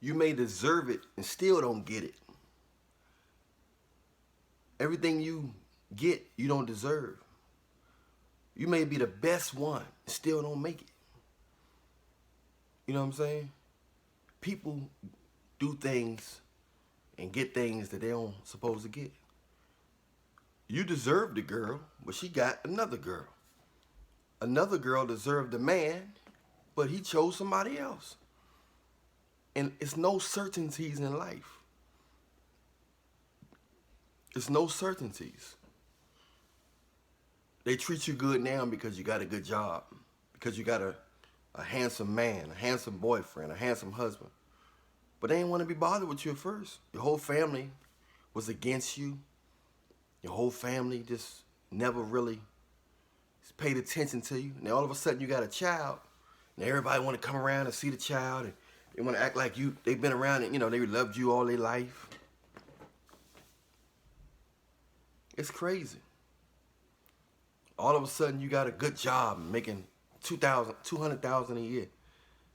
You may deserve it and still don't get it. Everything you get, you don't deserve. You may be the best one and still don't make it. You know what I'm saying? People do things and get things that they don't supposed to get. You deserved the girl, but she got another girl. Another girl deserved a man, but he chose somebody else. And it's no certainties in life. It's no certainties. They treat you good now because you got a good job, because you got a handsome man, a handsome boyfriend, a handsome husband. But they didn't want to be bothered with you at first. Your whole family was against you. Your whole family just never really paid attention to you. Now all of a sudden you got a child, and everybody want to come around and see the child, and they want to act like they've been around and, they loved you all their life. It's crazy. All of a sudden you got a good job making $200,000 a year.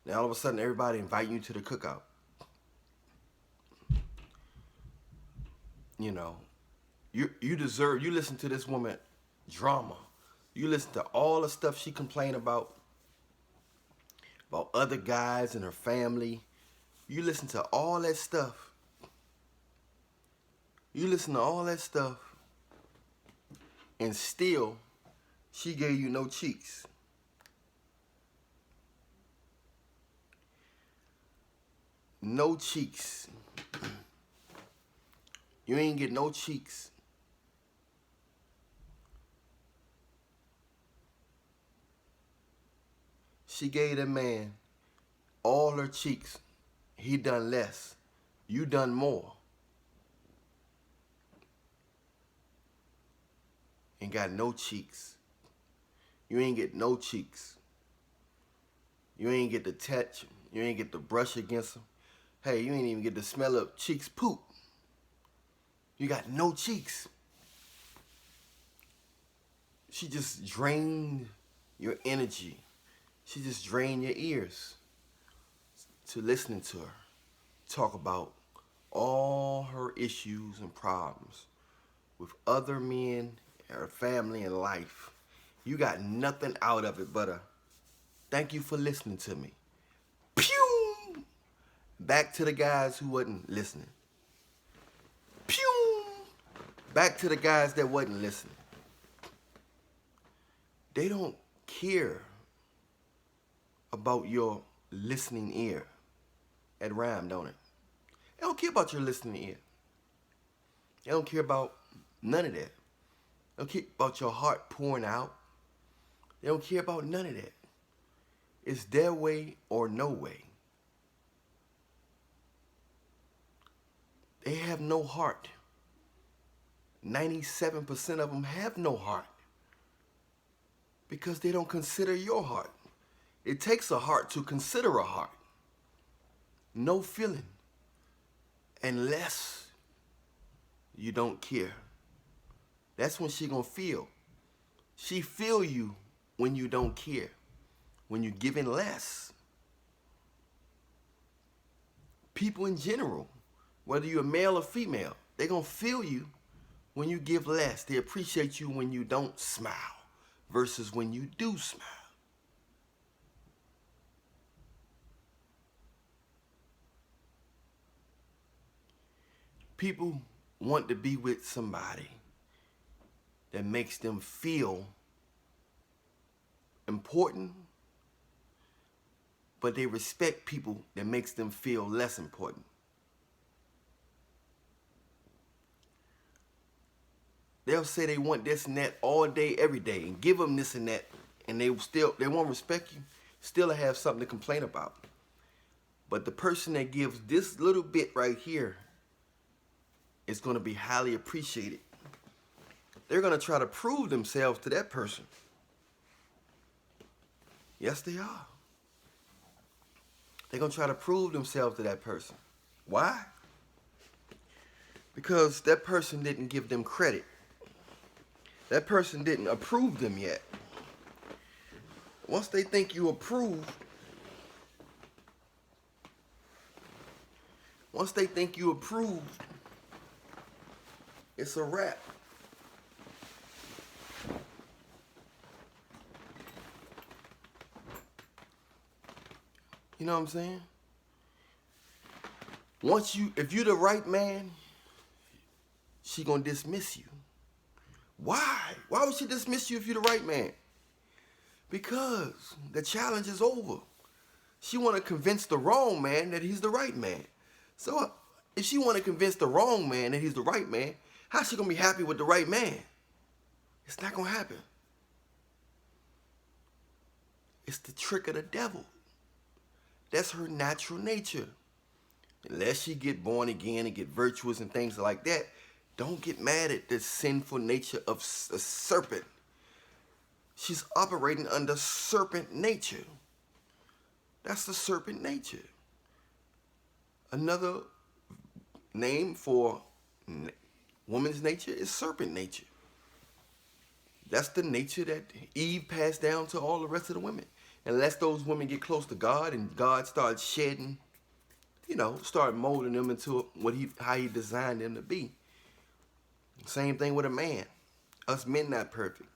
Now all of a sudden everybody inviting you to the cookout. You deserve, you listen to this woman drama. You listen to all the stuff she complained about other guys and her family. You listen to all that stuff. You listen to all that stuff, and still she gave you no cheeks. No cheeks. You ain't get no cheeks. She gave that man all her cheeks. He done less. You done more. And got no cheeks. You ain't get no cheeks. You ain't get to touch him. You ain't get to brush against him. Hey, you ain't even get to smell of cheeks poop. You got no cheeks. She just drained your energy. She just drained your ears to listening to her talk about all her issues and problems with other men, her family, and life. You got nothing out of it but a thank you for listening to me. Pew! Back to the guys who wasn't listening. Pew! Back to the guys that wasn't listening. They don't care about your listening ear. That rhyme, don't it? They don't care about your listening ear. They don't care about none of that. They don't care about your heart pouring out. They don't care about none of that. It's their way or no way. They have no heart. 97% of them have no heart because they don't consider your heart. It takes a heart to consider a heart. No feeling unless you don't care. That's when she gonna feel. She feel you when you don't care, when you're giving less. People in general, whether you're male or female, they gonna feel you when you give less. They appreciate you when you don't smile versus when you do smile. People want to be with somebody that makes them feel important, but they respect people that makes them feel less important. They'll say they want this and that all day, every day, and give them this and that, and they won't respect you, still have something to complain about. But the person that gives this little bit right here is going to be highly appreciated. They're going to try to prove themselves to that person. Yes, they are. They're going to try to prove themselves to that person. Why? Because that person didn't give them credit. That person didn't approve them yet. Once they think you approve, Once they think you approve, it's a wrap. You know what I'm saying? If you're the right man, she gonna dismiss you. Why? Why would she dismiss you if you're the right man? Because the challenge is over. She want to convince the wrong man that he's the right man. So if she want to convince the wrong man that he's the right man, how's she gonna be happy with the right man? It's not gonna happen. It's the trick of the devil. That's her natural nature. Unless she get born again and get virtuous and things like that, don't get mad at the sinful nature of a serpent. She's operating under serpent nature. That's the serpent nature. Another name for woman's nature is serpent nature. That's the nature that Eve passed down to all the rest of the women. Unless those women get close to God and God starts shedding, start molding them into how he designed them to be. Same thing with a man. Us men not perfect.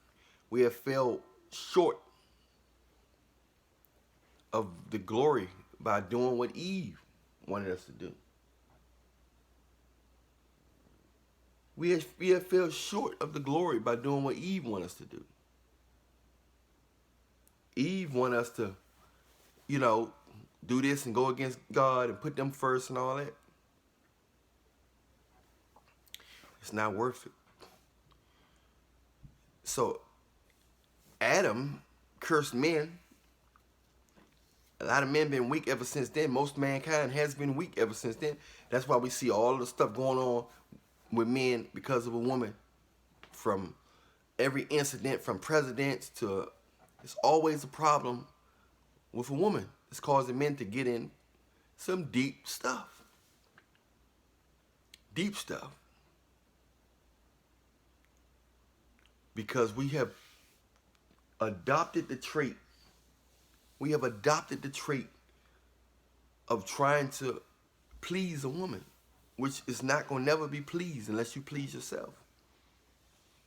We have fell short of the glory by doing what Eve wanted us to do. We have fell short of the glory by doing what Eve wanted us to do. Eve wanted us to, do this and go against God and put them first and all that. It's not worth it. So Adam cursed men. A lot of men been weak ever since then. Most mankind has been weak ever since then. That's why we see all of the stuff going on with men because of a woman. From every incident, from presidents to, it's always a problem with a woman. It's causing men to get in some deep stuff. Deep stuff. Because we have adopted the trait. We have adopted the trait of trying to please a woman, which is not going to never be pleased unless you please yourself.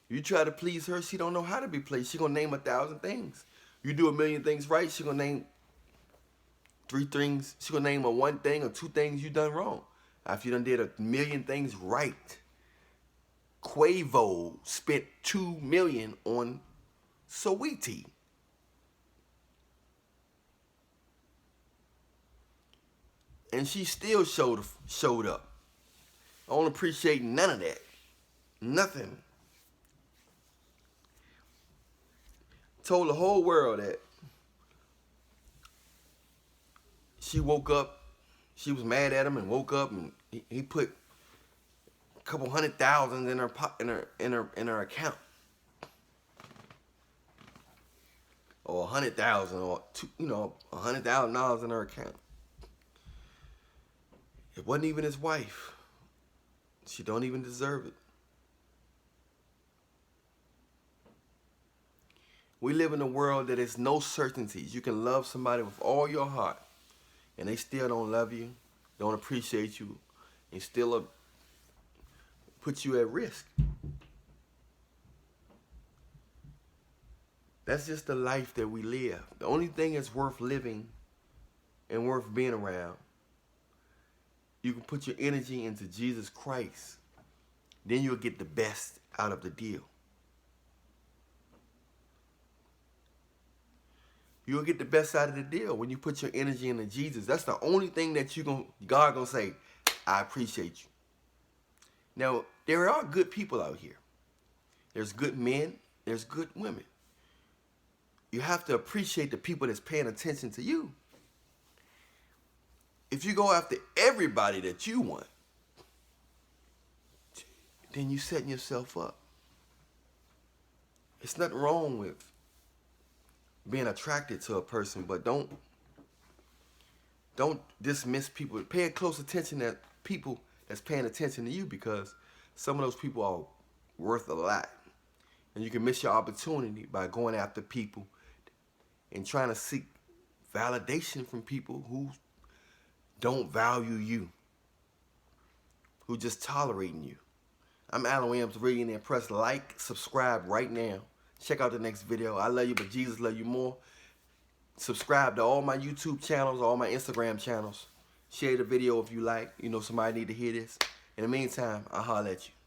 You try to please her, she don't know how to be pleased. She going to name 1,000 things. You do 1,000,000 things right, she going to name 3 things. She going to name 1 thing or 2 things you done wrong. After you done did 1,000,000 things right. Quavo spent $2 million on Saweetie. And she still showed up. I don't appreciate none of that. Nothing. Told the whole world that she woke up, she was mad at him and woke up and he put a couple $100,000 in her account. Or $100,000 or $100,000 in her account. It wasn't even his wife. She don't even deserve it. We live in a world that has no certainties. You can love somebody with all your heart, and they still don't love you, don't appreciate you, and still put you at risk. That's just the life that we live. The only thing that's worth living and worth being around, you can put your energy into Jesus Christ. Then you'll get the best out of the deal. You'll get the best out of the deal when you put your energy into Jesus. That's the only thing that God gonna say, I appreciate you. Now, there are good people out here. There's good men, there's good women. You have to appreciate the people that's paying attention to you. If you go after everybody that you want, then you're setting yourself up. It's nothing wrong with being attracted to a person, but don't dismiss people. Pay close attention to people that's paying attention to you, because some of those people are worth a lot. And you can miss your opportunity by going after people and trying to seek validation from people who don't value you. who just tolerating you. I'm Alan Williams, reading and press like, subscribe right now. Check out the next video. I love you, but Jesus love you more. Subscribe to all my YouTube channels, all my Instagram channels. Share the video if you like. You know somebody need to hear this. In the meantime, I'll holler at you.